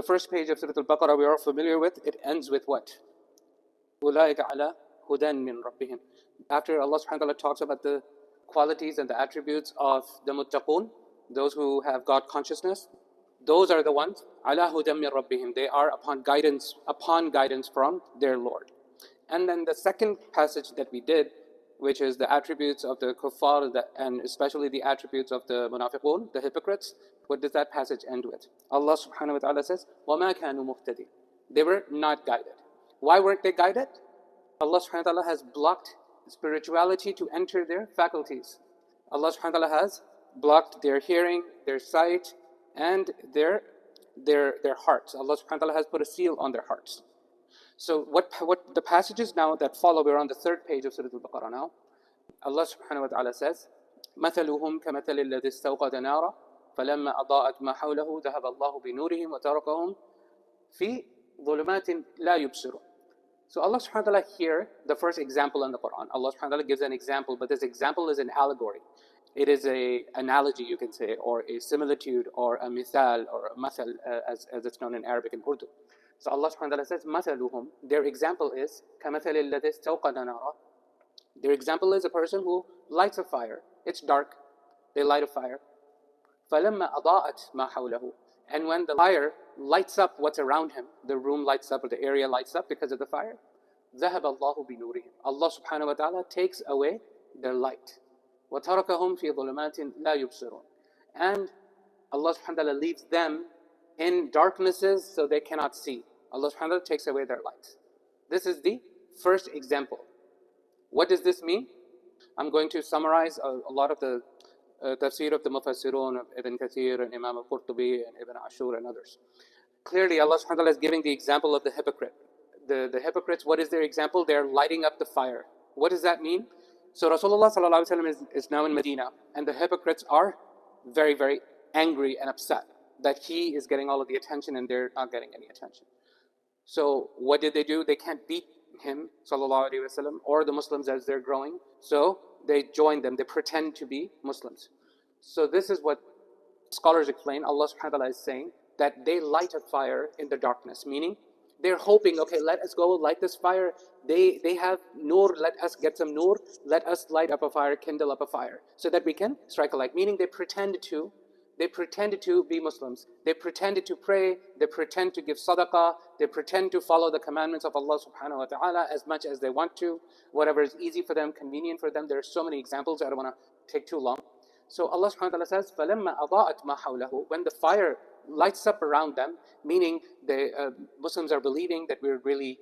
The first page of Surah Al-Baqarah we are familiar with, it ends with what? أُولَٰئِكَ عَلَىٰ هُدًى مِّن رَبِّهِمْ. After Allah subhanahu wa ta'ala talks about the qualities and the attributes of the muttaqun, those who have God consciousness, those are the ones, عَلَىٰ هُدًى مِّن رَبِّهِمْ, they are upon guidance from their Lord. And then the second passage that we did, which is the attributes of the kuffar, and especially the attributes of the munafiqun, the hypocrites, what does that passage end with? Allah subhanahu wa ta'ala says, وَمَا كَانُوا مُهْتَدِينَ. They were not guided. Why weren't they guided? Allah subhanahu wa ta'ala has blocked spirituality to enter their faculties. Allah subhanahu wa ta'ala has blocked their hearing, their sight, and their hearts. Allah subhanahu wa ta'ala has put a seal on their hearts. So what the passages now that follow, we're on the third page of Surah Al-Baqarah now. Allah subhanahu wa ta'ala says, مَثَلُهُمْ كَمَثَلِ الَّذِي اسْتَوْقَدَ نَارًا فَلَمَّا أَضَاءَتْ مَا حَوْلَهُ ذَهَبَ اللَّهُ بِنُورِهِمْ وَتَرَكَهُمْ فِي ظُلُمَاتٍ لَا يُبْصِرُونَ. So Allah subhanahu wa ta'ala here, the first example in the Quran, Allah subhanahu wa ta'ala gives an example, but this example is an allegory. It is an analogy, you can say, or a similitude, or a mithal, or a mathal, as it's known in Arabic and Urdu. So Allah subhanahu wa ta'ala says, مَثَلُهُمْ, their example is كَمَثَلِ الَّذِي اسْتَوْقَدَ نَارًا. Their example is a person who lights a fire. It's dark. They light a fire. فَلَمَّا أَضَاءَتْ مَا حَوْلَهُ. And when the fire lights up what's around him, the room lights up or the area lights up because of the fire, ذَهَبَ اللَّهُ بِنُورِهِمْ. Allah subhanahu wa ta'ala takes away their light. وَتَرَكَهُمْ فِي ظُلُمَاتٍ لَا يُبْصِرُونَ. And Allah subhanahu wa ta'ala leaves them in darknesses so they cannot see. Allah subhanahu wa ta'ala takes away their light. This is the first example. What does this mean? I'm going to summarize a lot of the Tafsir of the Mufassirun of Ibn Kathir and Imam al-Qurtubi and Ibn Ashur and others. Clearly Allah subhanahu wa ta'ala is giving the example of the hypocrite. The hypocrites, what is their example? They're lighting up the fire. What does that mean? So Rasulullah sallallahu alaihi wasallam is now in Medina, and the hypocrites are very, very angry and upset that he is getting all of the attention and they're not getting any attention. So what did they do? They can't beat him, sallallahu alaihi wasallam, or the Muslims as they're growing. So they join them. They pretend to be Muslims. So this is what scholars explain. Allah subhanahu wa ta'ala is saying that they light a fire in the darkness, meaning they're hoping, okay, let us go light this fire. They have nur, let us get some nur, let us light up a fire, kindle up a fire, so that we can strike a light. Meaning they pretended to be Muslims. They pretended to pray, they pretend to give sadaqah, they pretend to follow the commandments of Allah subhanahu wa ta'ala as much as they want to, whatever is easy for them, convenient for them. There are so many examples, I don't want to take too long. So Allah subhanahu wa ta'ala says, فَلَمَّا أَضَاءَتْ مَا حَوْلَهُ. When the fire lights up around them, meaning the Muslims are believing that we're really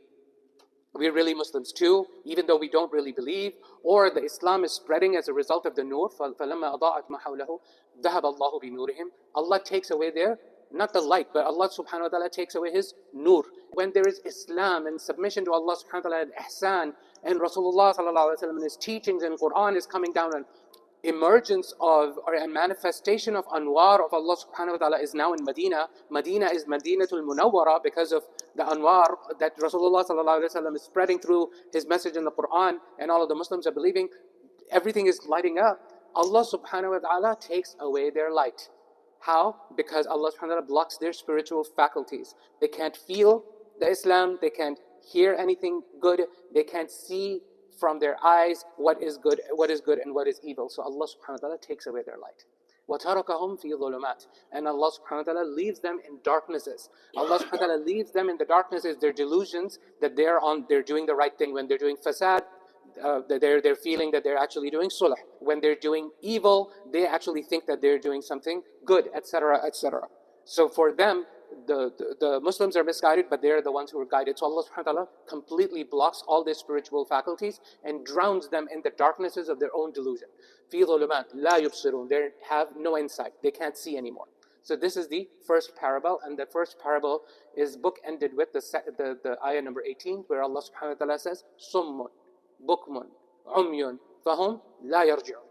Muslims too, even though we don't really believe, or the Islam is spreading as a result of the nur. فَلَمَّا أَضَاءَتْ مَا حَوْلَهُ ذَهَبَ اللَّهُ بِنُورِهِمْ. Allah takes away their, not the light, but Allah subhanahu wa ta'ala takes away His nur. When there is Islam and submission to Allah subhanahu wa ta'ala and ihsan, and Rasulullah sallallahu alaihi wasallam and his teachings and Quran is coming down, and emergence of or a manifestation of anwar of Allah subhanahu wa ta'ala is now in Medina. Medina is Madinatul Munawwara because of the anwar that Rasulullah sallallahu alaihi wasallam is spreading through his message in the Quran, and all of the Muslims are believing. Everything is lighting up. Allah subhanahu wa ta'ala takes away their light. How? Because Allah subhanahu wa ta'ala blocks their spiritual faculties. They can't feel the Islam, they can't hear anything good, they can't see from their eyes what is good and what is evil. So Allah subhanahu wa ta'ala takes away their light. وَتَرَكَهُمْ فِي ظُلُمَاتٍ. And Allah subhanahu wa ta'ala leaves them in darknesses. Allah subhanahu wa ta'ala leaves them in the darknesses, their delusions that they're doing the right thing. When they're doing fasad, they're feeling that they're actually doing sulh. When they're doing evil, they actually think that they're doing something good, etc., etc. So for them, the Muslims are misguided, but they're the ones who are guided. So Allah subhanahu wa ta'ala completely blocks all their spiritual faculties and drowns them in the darknesses of their own delusion. فِي ظُلُمَاتٍ لَا يُبْصِرُونَ. They have no insight. They can't see anymore. So this is the first parable, and the first parable is book-ended with the ayah number 18, where Allah subhanahu wa ta'ala says, صُمٌّ بُكْمٌ عُمْيٌ فَهُمْ لَا يَرْجِعُونَ.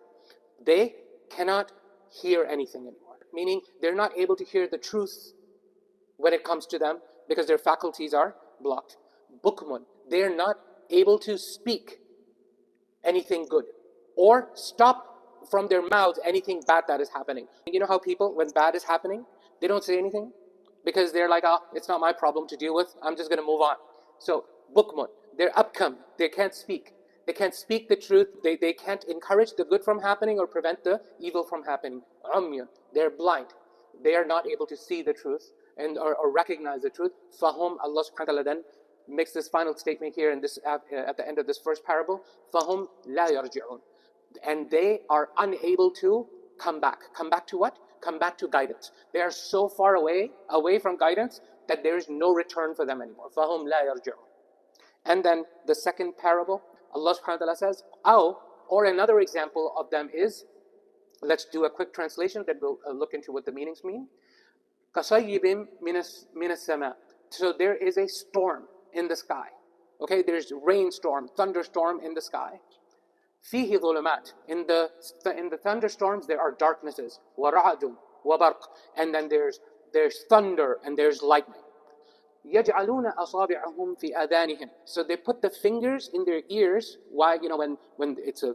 They cannot hear anything anymore. Meaning they're not able to hear the truth when it comes to them because their faculties are blocked. Bukmun, they're not able to speak anything good or stop from their mouths anything bad that is happening. You know how people, when bad is happening, they don't say anything? because they're like, oh, it's not my problem to deal with, I'm just going to move on. So, bukmun, they're upcome, they can't speak. They can't speak the truth, they can't encourage the good from happening or prevent the evil from happening. Umyun, they're blind. They are not able to see the truth or recognize the truth. Fahum, Allah subhanahu wa ta'ala then makes this final statement here in this at the end of this first parable. Fahum la yarji'un. And they are unable to come back. Come back to what? Come back to guidance. They are so far away from guidance that there is no return for them anymore. Fahum la yarji'un. And then the second parable, Allah subhanahu wa ta'ala says, or another example of them is, let's do a quick translation, then we'll look into what the meanings mean. كَصَيِّبٍ مِنَ السَّمَاءِ. So there is a storm in the sky. Okay, there's rainstorm, thunderstorm in the sky. فِيهِ ظُلُمَاتٍ. In the thunderstorms there are darknesses. وَرَعْدٌ وَبَرْقٌ. And then there's thunder and there's lightning. يَجْعَلُونَ أَصَابِعَهُمْ فِي آذَانِهِمْ. So they put the fingers in their ears. Why? When it's a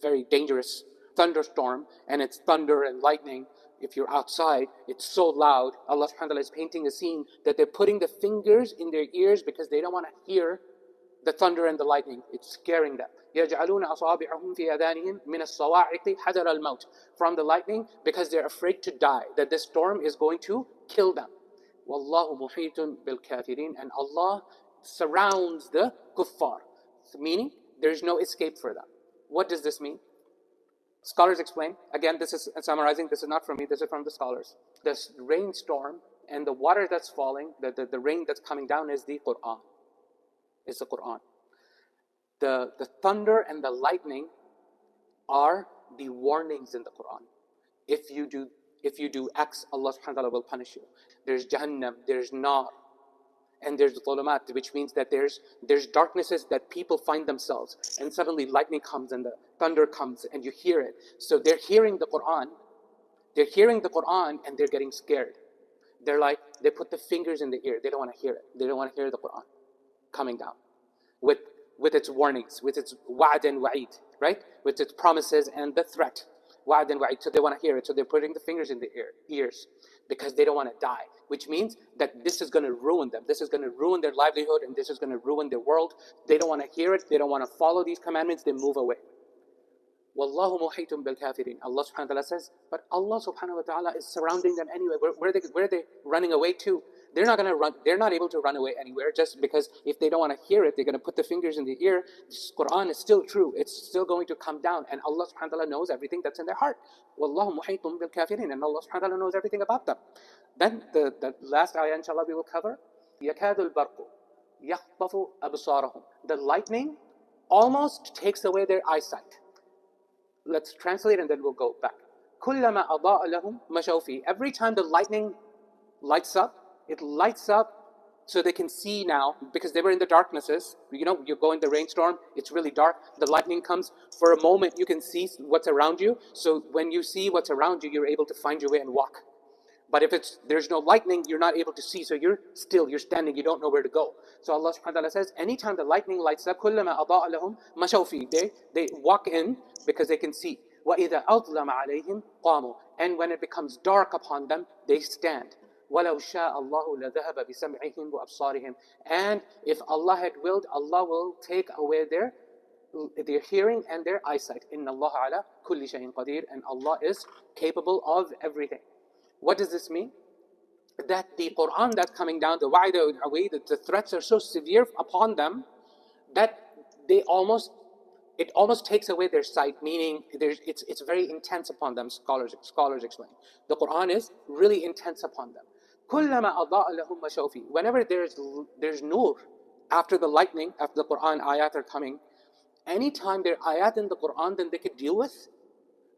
very dangerous thunderstorm and it's thunder and lightning, if you're outside, it's so loud. Allah subhanahu wa ta'ala is painting a scene that they're putting the fingers in their ears because they don't want to hear the thunder and the lightning. It's scaring them. يَجْعَلُونَ أَصَابِعَهُمْ فِي آذَانِهِمْ مِنَ الصَّوَاعِقِ حَذَرَ الْمَوْتِ. From the lightning, because they're afraid to die, that this storm is going to kill them. وَاللَّهُ مُحِيطٌ بِالْكَافِرِينَ. And Allah surrounds the kuffar. Meaning, there's no escape for them. What does this mean? Scholars explain, again, this is summarizing, this is not from me, this is from the scholars. This rainstorm and the water that's falling, the rain that's coming down is the Qur'an. It's the Qur'an. The thunder and the lightning are the warnings in the Qur'an. If you do X, Allah subhanahu wa ta'ala will punish you. There's Jahannam, there's Nar, and there's dhulumat, which means that there's darknesses that people find themselves, and suddenly lightning comes and the thunder comes and you hear it. So they're hearing the Qur'an and they're getting scared. They're like, they put the fingers in the ear, they don't want to hear it. They don't want to hear the Qur'an coming down with its warnings, with its wa'd and wa'id, right? With its promises and the threat. Wa'd and wa'id, so they want to hear it. So they're putting the fingers in the ears because they don't want to die, which means that this is going to ruin them. This is going to ruin their livelihood and this is going to ruin their world. They don't want to hear it. They don't want to follow these commandments. They move away. Wallahu muhitun bil kafirin. Allah subhanahu wa ta'ala says, but Allah subhanahu wa ta'ala is surrounding them anyway. Where are they running away to? They're not going to run. They're not able to run away anywhere just because if they don't want to hear it, they're going to put the fingers in the ear. This Quran is still true. It's still going to come down. And Allah subhanahu wa ta'ala knows everything that's in their heart. Wallahu muhitun bil kafirin. And Allah subhanahu wa ta'ala knows everything about them. Then the last ayah, inshallah, we will cover. Yakadul barqu yakhtafu absarahum. The lightning almost takes away their eyesight. Let's translate and then we'll go back. Kullama adaa lahum mashaw fi. Every time the lightning lights up, it lights up so they can see now, because they were in the darknesses. You go in the rainstorm, it's really dark. The lightning comes. For a moment, you can see what's around you. So when you see what's around you, you're able to find your way and walk. But if there's no lightning, you're not able to see. So you're standing, you don't know where to go. So Allah subhanahu wa ta'ala says, anytime the lightning lights up, كُلَّمَا أَضَاءَ لَهُمْ مَشَوْا فِيهِ. They walk in because they can see. وَإِذَا أَظْلَمَ عَلَيْهِمْ قَامُوا. And when it becomes dark upon them, they stand. وَلَوْ شَاءَ اللَّهُ لَذَهَبَ بِسَمْعِهِمْ وَأَبْصَارِهِمْ. And if Allah had willed, Allah will take away their hearing and their eyesight. إِنَّ اللَّهَ عَلَى كُلِّ شَيْءٍ قَدِيرٌ. And Allah is capable of everything. What does this mean? That the Quran that's coming down, the wa'id and wa'id, the threats are so severe upon them that it almost takes away their sight, meaning it's very intense upon them. Scholars explain. The Quran is really intense upon them. كُلَّمَا أَضَاءَ لَهُمْ مَشَوْا فِيهِ. Whenever there's nur, after the lightning, after the Quran ayat are coming, anytime there are ayat in the Quran then they could deal with,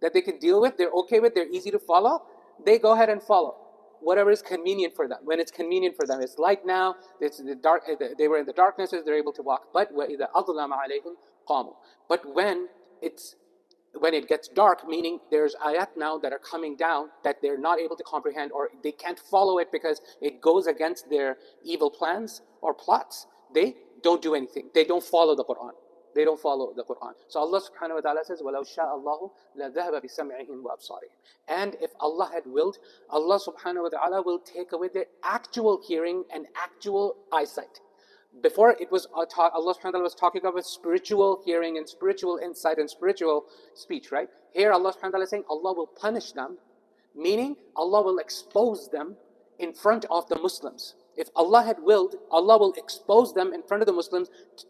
they're okay with, they're easy to follow, they go ahead and follow whatever is convenient for them. When it's convenient for them, it's light now, it's the dark, they were in the darknesses, they're able to walk. But وَإِذَا أَظْلَمَ عَلَيْهِمْ قَامُوا. But when it gets dark, meaning there's ayat now that are coming down that they're not able to comprehend, or they can't follow it because it goes against their evil plans or plots, they don't do anything. They don't follow the Quran. They don't follow the Quran. So Allah subhanahu wa ta'ala says, وَلَوْ شَاءَ اللَّهُ لَذَهَبَ بِسَمْعِهِمْ وَأَبْصَارِهِمْ. And if Allah had willed, Allah subhanahu wa ta'ala will take away their actual hearing and actual eyesight. Before it was Allah subhanahu wa ta'ala was talking about spiritual hearing and spiritual insight and spiritual speech, right? Here Allah subhanahu wa ta'ala is saying Allah will punish them, meaning Allah will expose them in front of the Muslims. If Allah had willed, Allah will expose them in front of the Muslims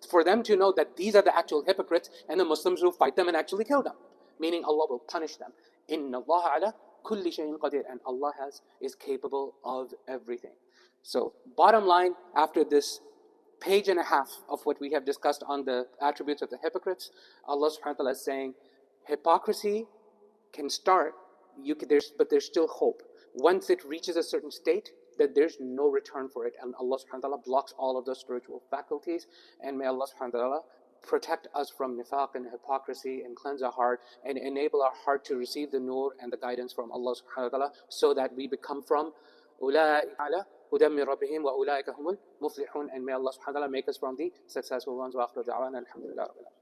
for them to know that these are the actual hypocrites, and the Muslims will fight them and actually kill them. Meaning Allah will punish them. Inna Allah ala kulli shay'in qadir. And Allah is capable of everything. So bottom line, after this page and a half of what we have discussed on the attributes of the hypocrites, Allah subhanahu wa ta'ala is saying, hypocrisy can start, but there's still hope. Once it reaches a certain state, that there's no return for it, and Allah subhanahu wa ta'ala blocks all of those spiritual faculties. And may Allah subhanahu wa ta'ala protect us from nifaq and hypocrisy, and cleanse our heart and enable our heart to receive the nur and the guidance from Allah subhanahu wa ta'ala, so that we become from أولئك على هدى من ربهم وأولئك هم المفلحون. And may Allah subhanahu wa ta'ala make us from the successful ones. وآخر دعوانا الحمد لله رب العالمين.